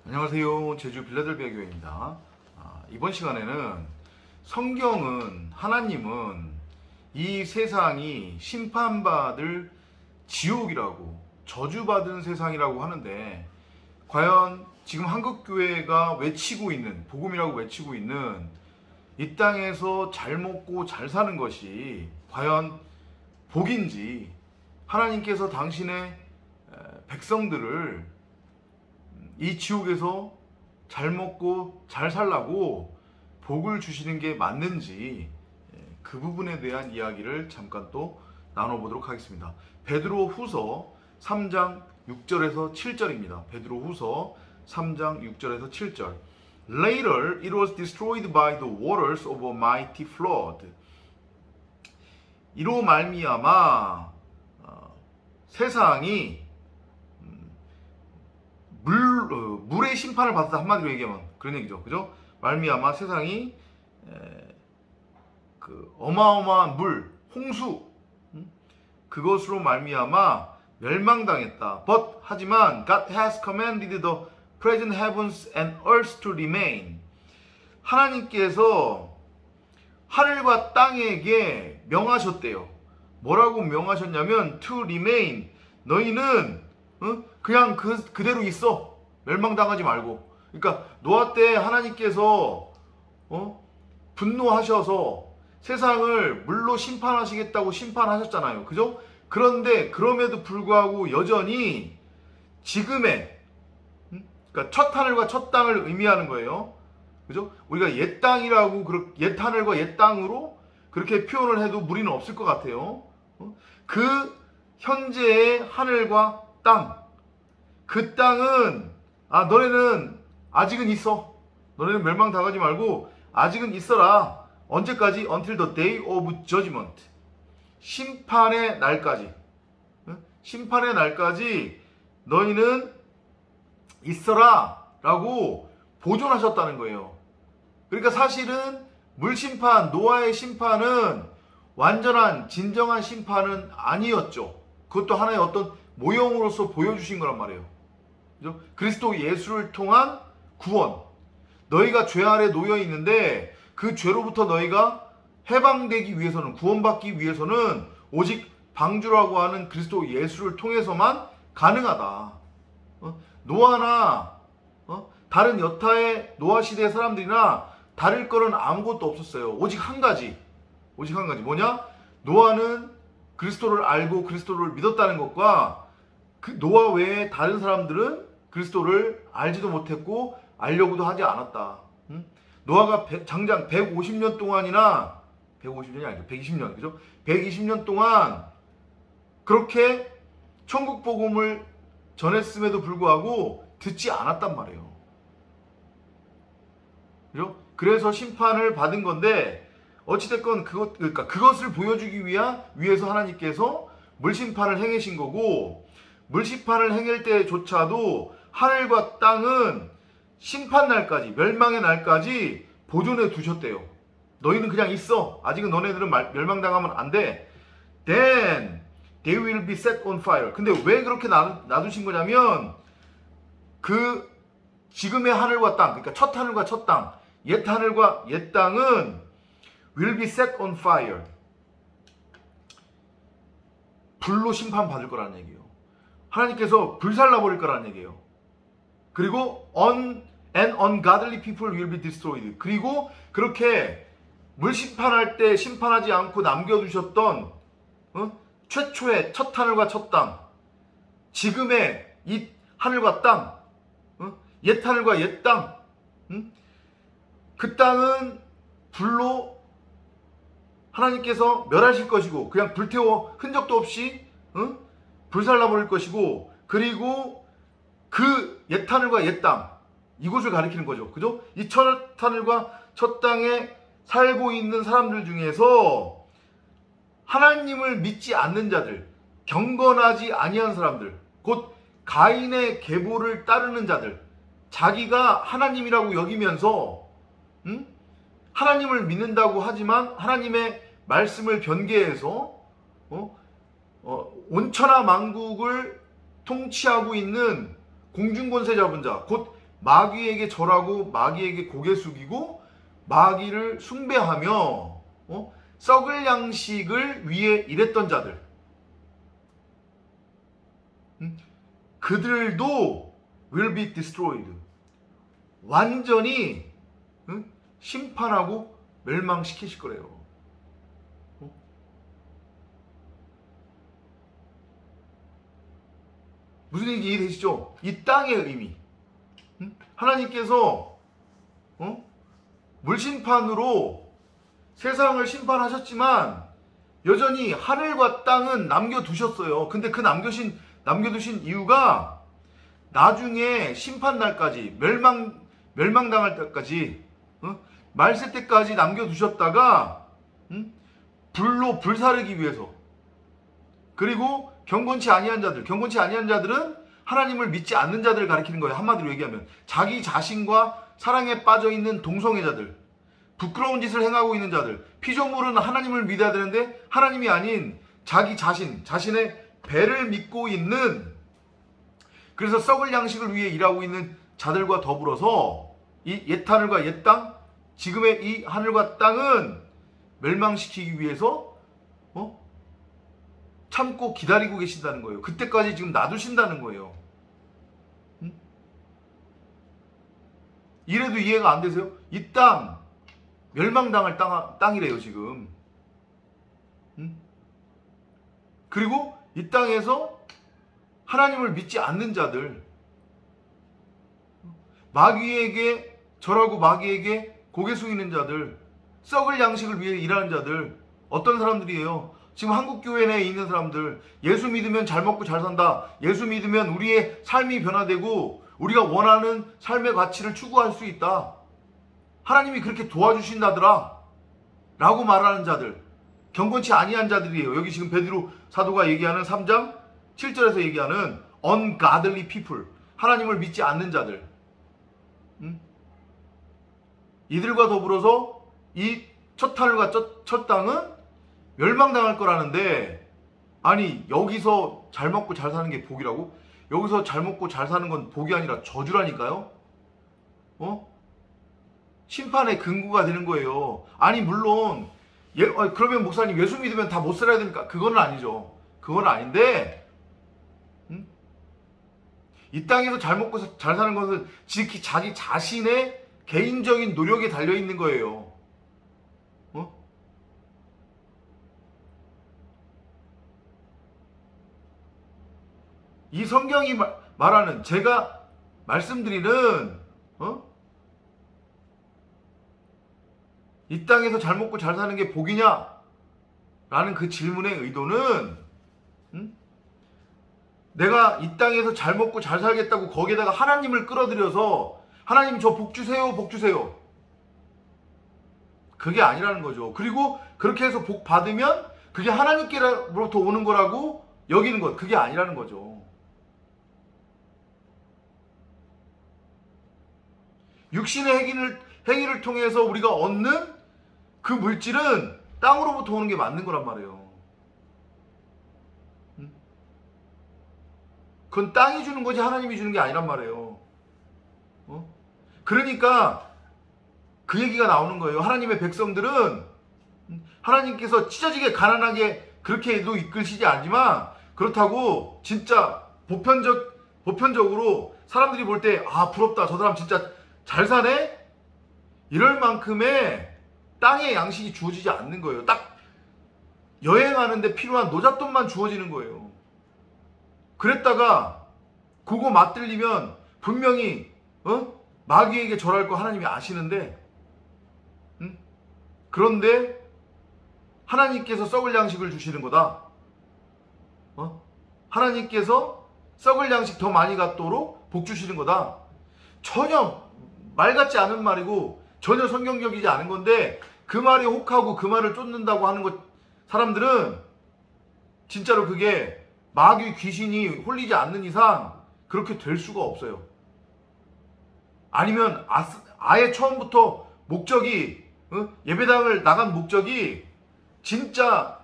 안녕하세요. 제주 빌라델비아 교회입니다. 이번 시간에는 성경은 하나님은 이 세상이 심판받을 지옥이라고 저주받은 세상이라고 하는데, 과연 지금 한국교회가 외치고 있는, 복음이라고 외치고 있는 이 땅에서 잘 먹고 잘 사는 것이 과연 복인지, 하나님께서 당신의 백성들을 이 지옥에서 잘 먹고 잘 살라고 복을 주시는 게 맞는지, 그 부분에 대한 이야기를 잠깐 또 나눠보도록 하겠습니다. 베드로 후서 3장 6절에서 7절입니다. 베드로 후서 3장 6절에서 7절. Later it was destroyed by the waters of a mighty flood. 이로 말미암아 세상이 물의 심판을 받았다, 한마디로 얘기하면 그런 얘기죠. 그죠? 말미암아 세상이 그 어마어마한 물, 홍수, 그것으로 말미암아 멸망당했다. 하지만 God has commanded the present heavens and earth to remain. 하나님께서 하늘과 땅에게 명하셨대요. 뭐라고 명하셨냐면 to remain. 너희는 그냥 그대로 있어. 멸망당하지 말고. 그러니까 노아 때 하나님께서 분노하셔서 세상을 물로 심판하시겠다고 심판하셨잖아요. 그죠? 그런데 그럼에도 불구하고 여전히 지금의, 그러니까 첫 하늘과 첫 땅을 의미하는 거예요. 그죠? 우리가 옛 땅이라고, 옛 하늘과 옛 땅으로 그렇게 표현을 해도 무리는 없을 것 같아요. 그 현재의 하늘과 땅, 그 땅은 너네는 아직은 있어. 너네는 멸망당하지 말고 아직은 있어라. 언제까지? Until the day of judgment. 심판의 날까지. 심판의 날까지 너희는 있어라 라고 보존하셨다는 거예요. 그러니까 사실은 물심판, 노아의 심판은 완전한 진정한 심판은 아니었죠. 그것도 하나의 어떤 모형으로서 보여주신 거란 말이에요. 그죠? 그리스도 예수를 통한 구원. 너희가 죄 아래 놓여 있는데 그 죄로부터 너희가 해방되기 위해서는, 구원받기 위해서는 오직 방주라고 하는 그리스도 예수를 통해서만 가능하다. 노아나 다른 여타의 노아 시대의 사람들이나 다를 거는 아무것도 없었어요. 오직 한 가지. 뭐냐? 노아는 그리스도를 알고 그리스도를 믿었다는 것과, 그 노아 외에 다른 사람들은 그리스도를 알지도 못했고 알려고도 하지 않았다. 노아가 장장 150년 동안이나, 150년이 아니죠, 120년, 그죠? 120년 동안 그렇게 천국 복음을 전했음에도 불구하고 듣지 않았단 말이에요. 그죠? 그래서 심판을 받은 건데, 어찌됐건 그것을 보여주기 위해서 하나님께서 물심판을 행하신 거고, 물심판을 행할 때조차도 하늘과 땅은 심판날까지, 멸망의 날까지 보존해 두셨대요. 너희는 그냥 있어. 아직은 너네들은 멸망당하면 안 돼. Then they will be set on fire. 근데 왜 그렇게 놔두신 거냐면, 그 지금의 하늘과 땅, 그러니까 첫 하늘과 첫 땅, 옛 하늘과 옛 땅은 will be set on fire. 불로 심판받을 거라는 얘기예요. 하나님께서 불살라 버릴 거라는 얘기예요. 그리고 and ungodly people will be destroyed. 그리고 그렇게 물 심판할 때 심판하지 않고 남겨두셨던 최초의 첫 하늘과 첫 땅, 지금의 이 하늘과 땅, 옛 하늘과 옛 땅, 그 땅은 불로 하나님께서 멸하실 것이고, 그냥 불태워 흔적도 없이 불살라 버릴 것이고, 그리고 그 옛 하늘과 옛 땅, 이곳을 가리키는 거죠. 그죠? 이 첫 하늘과 첫 땅에 살고 있는 사람들 중에서 하나님을 믿지 않는 자들, 경건하지 아니한 사람들, 곧 가인의 계보를 따르는 자들, 자기가 하나님이라고 여기면서 하나님을 믿는다고 하지만 하나님의 말씀을 변개해서 온천하 만국을 통치하고 있는 공중권세 잡은 자, 곧 마귀에게 절하고 마귀에게 고개 숙이고 마귀를 숭배하며 썩을 양식을 위해 일했던 자들, 그들도 will be destroyed. 완전히 심판하고 멸망시키실 거래요. 무슨 얘기 이해되시죠? 이 땅의 의미. 하나님께서 물심판으로 세상을 심판하셨지만 여전히 하늘과 땅은 남겨두셨어요. 근데 그 남겨두신 이유가 나중에 심판날까지 멸망당할 때까지 말세 때까지 남겨두셨다가 불로 불사르기 위해서. 그리고 경건치 아니한 자들은 하나님을 믿지 않는 자들을 가리키는 거예요. 한마디로 얘기하면 자기 자신과 사랑에 빠져있는 동성애자들, 부끄러운 짓을 행하고 있는 자들, 피조물은 하나님을 믿어야 되는데 하나님이 아닌 자기 자신의 배를 믿고 있는, 그래서 썩을 양식을 위해 일하고 있는 자들과 더불어서 이 옛하늘과 옛땅, 지금의 이 하늘과 땅은 멸망시키기 위해서 참고 기다리고 계신다는 거예요. 그때까지 지금 놔두신다는 거예요. 이래도 이해가 안 되세요? 이 땅 멸망당할 땅이래요 지금. 그리고 이 땅에서 하나님을 믿지 않는 자들, 마귀에게 절하고 마귀에게 고개 숙이는 자들, 썩을 양식을 위해 일하는 자들, 어떤 사람들이에요? 지금 한국교회 내에 있는 사람들, 예수 믿으면 잘 먹고 잘 산다, 예수 믿으면 우리의 삶이 변화되고 우리가 원하는 삶의 가치를 추구할 수 있다, 하나님이 그렇게 도와주신다더라 라고 말하는 자들, 경건치 아니한 자들이에요. 여기 지금 베드로 사도가 얘기하는 3장 7절에서 얘기하는 ungodly people, 하나님을 믿지 않는 자들, 이들과 더불어서 이 첫 하늘과 첫 땅은 멸망당할 거라는데, 아니 여기서 잘 먹고 잘 사는 게 복이라고? 여기서 잘 먹고 잘 사는 건 복이 아니라 저주라니까요? 심판의 근거가 되는 거예요. 아니 물론 그러면 목사님 예수 믿으면 다 못 살아야 됩니까? 그건 아니죠. 그건 아닌데 이 땅에서 잘 먹고 잘 사는 것은 지극히 자기 자신의 개인적인 노력에 달려있는 거예요. 이 성경이 말하는, 제가 말씀드리는 이 땅에서 잘 먹고 잘 사는 게 복이냐? 라는 그 질문의 의도는 내가 이 땅에서 잘 먹고 잘 살겠다고 거기에다가 하나님을 끌어들여서 하나님 저 복 주세요, 복 주세요, 그게 아니라는 거죠. 그리고 그렇게 해서 복 받으면 그게 하나님께로부터 오는 거라고 여기는 것, 그게 아니라는 거죠. 육신의 행위를 통해서 우리가 얻는 그 물질은 땅으로부터 오는 게 맞는 거란 말이에요. 그건 땅이 주는 거지 하나님이 주는 게 아니란 말이에요. 그러니까 그 얘기가 나오는 거예요. 하나님의 백성들은 하나님께서 찢어지게 가난하게 그렇게도 이끌시지 않지만, 그렇다고 진짜 보편적으로 사람들이 볼 때 아 부럽다, 저 사람 진짜 잘 사네? 이럴 만큼의 땅의 양식이 주어지지 않는 거예요. 딱 여행하는데 필요한 노잣돈만 주어지는 거예요. 그랬다가 그거 맛들리면 분명히 마귀에게 절할 거 하나님이 아시는데, 그런데 하나님께서 썩을 양식을 주시는 거다. 하나님께서 썩을 양식 더 많이 갖도록 복 주시는 거다. 전혀 말 같지 않은 말이고 전혀 성경적이지 않은 건데, 그 말이 혹하고 그 말을 쫓는다고 하는 것, 사람들은 진짜로 그게 마귀 귀신이 홀리지 않는 이상 그렇게 될 수가 없어요. 아니면 아예 처음부터 목적이 예배당을 나간 목적이 진짜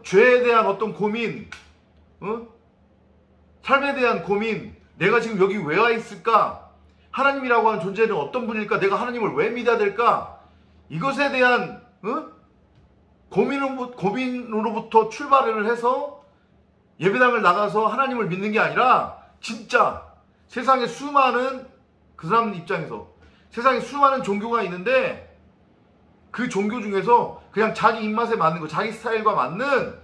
죄에 대한 어떤 고민, 삶에 대한 고민, 내가 지금 여기 왜 와 있을까? 하나님이라고 하는 존재는 어떤 분일까? 내가 하나님을 왜 믿어야 될까? 이것에 대한 고민으로부터 출발을 해서 예배당을 나가서 하나님을 믿는 게 아니라 진짜 세상에 수많은 그 사람 입장에서 세상에 수많은 종교가 있는데 그 종교 중에서 그냥 자기 입맛에 맞는 거, 자기 스타일과 맞는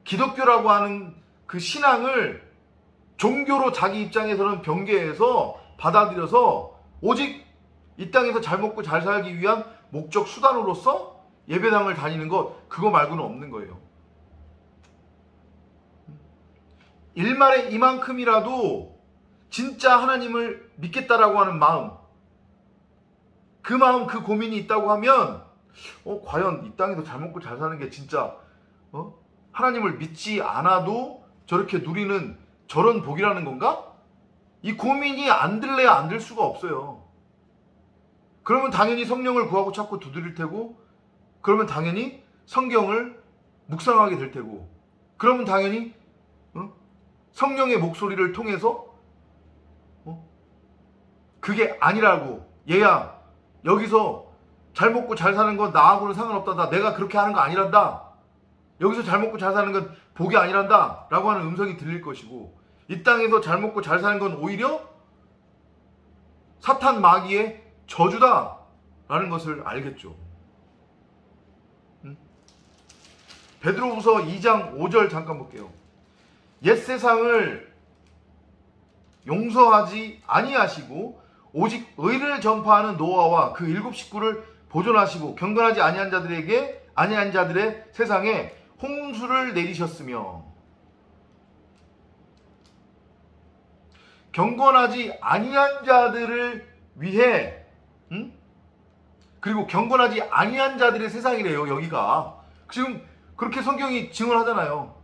기독교라고 하는 그 신앙을 종교로 자기 입장에서는 변개해서 받아들여서 오직 이 땅에서 잘 먹고 잘 살기 위한 목적 수단으로서 예배당을 다니는 것, 그거 말고는 없는 거예요. 일말에 이만큼이라도 진짜 하나님을 믿겠다라고 하는 마음, 그 마음, 그 고민이 있다고 하면 과연 이 땅에서 잘 먹고 잘 사는 게 진짜 하나님을 믿지 않아도 저렇게 누리는 저런 복이라는 건가? 이 고민이 안 들래야 안 들 수가 없어요. 그러면 당연히 성령을 구하고 찾고 두드릴 테고, 그러면 당연히 성경을 묵상하게 될 테고, 그러면 당연히 성령의 목소리를 통해서 그게 아니라고, 얘야 여기서 잘 먹고 잘 사는 건 나하고는 상관없다, 내가 그렇게 하는 거 아니란다, 여기서 잘 먹고 잘 사는 건 복이 아니란다 라고 하는 음성이 들릴 것이고, 이 땅에서 잘 먹고 잘 사는 건 오히려 사탄 마귀의 저주다 라는 것을 알겠죠. 베드로후서 2장 5절 잠깐 볼게요. 옛 세상을 용서하지 아니하시고 오직 의를 전파하는 노아와 그 7 식구를 보존하시고 경건하지 아니한 자들의 세상에 홍수를 내리셨으며, 경건하지 아니한 자들을 위해 그리고 경건하지 아니한 자들의 세상이래요. 여기가 지금 그렇게 성경이 증언하잖아요.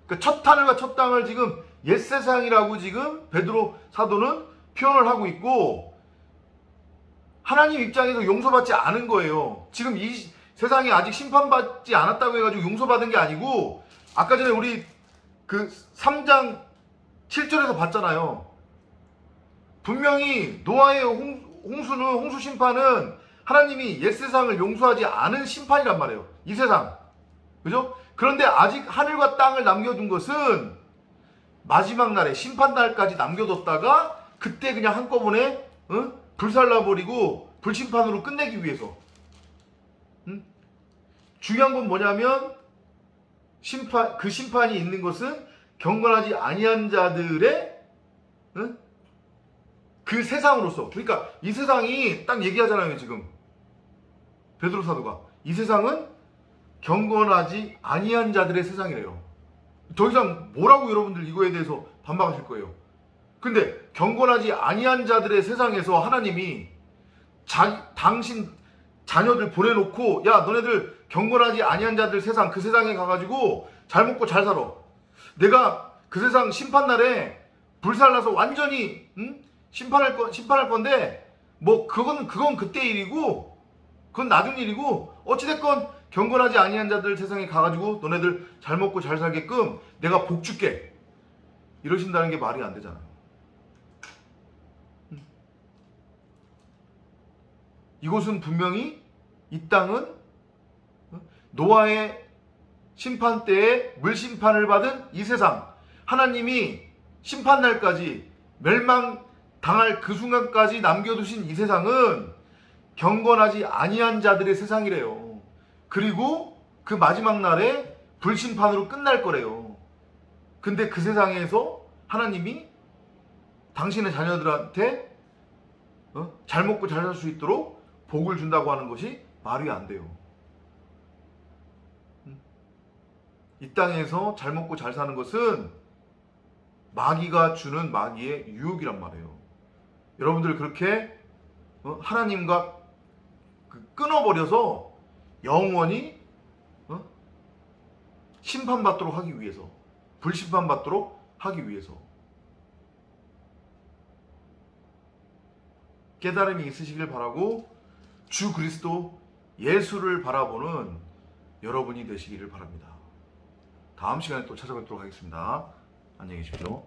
그러니까 첫 하늘과 첫 땅을 지금 옛 세상이라고 지금 베드로 사도는 표현을 하고 있고, 하나님 입장에서 용서받지 않은 거예요. 지금 이 세상이 아직 심판받지 않았다고 해가지고 용서받은 게 아니고, 아까 전에 우리 그 3장 7절에서 봤잖아요. 분명히 노아의 홍수 심판은 하나님이 옛 세상을 용서하지 않은 심판이란 말이에요. 이 세상. 그죠? 그런데 아직 하늘과 땅을 남겨둔 것은 마지막 날에 심판날까지 남겨뒀다가 그때 그냥 한꺼번에 불살라버리고 불심판으로 끝내기 위해서. 중요한 건 뭐냐면 그 심판이 있는 것은 경건하지 아니한 자들의 그 세상으로서. 그러니까 이 세상이 딱 얘기하잖아요. 지금 베드로 사도가 이 세상은 경건하지 아니한 자들의 세상이래요. 더 이상 뭐라고 여러분들 이거에 대해서 반박하실 거예요. 근데 경건하지 아니한 자들의 세상에서 하나님이 당신 자녀들 보내놓고, 야 너네들 경건하지 아니한 자들 세상, 그 세상에 가가지고 잘 먹고 잘 살아. 내가 그 세상 심판날에 불살라서 완전히 심판할 건데 뭐 그건 그때 일이고 그건 나중 일이고, 어찌됐건 경건하지 아니한 자들 세상에 가가지고 너네들 잘 먹고 잘 살게끔 내가 복 줄게, 이러신다는 게 말이 안 되잖아요. 이곳은 분명히, 이 땅은 노아의 심판 때에 물심판을 받은 이 세상, 하나님이 심판날까지 멸망당할 그 순간까지 남겨두신 이 세상은 경건하지 아니한 자들의 세상이래요. 그리고 그 마지막 날에 불심판으로 끝날 거래요. 근데 그 세상에서 하나님이 당신의 자녀들한테 잘 먹고 잘 살 수 있도록 복을 준다고 하는 것이 말이 안 돼요. 이 땅에서 잘 먹고 잘 사는 것은 마귀가 주는 마귀의 유혹이란 말이에요. 여러분들 그렇게 하나님과 끊어버려서 영원히 심판받도록 하기 위해서, 불심판받도록 하기 위해서 깨달음이 있으시길 바라고, 주 그리스도 예수를 바라보는 여러분이 되시기를 바랍니다. 다음 시간에 또 찾아뵙도록 하겠습니다. 안녕히 계십시오.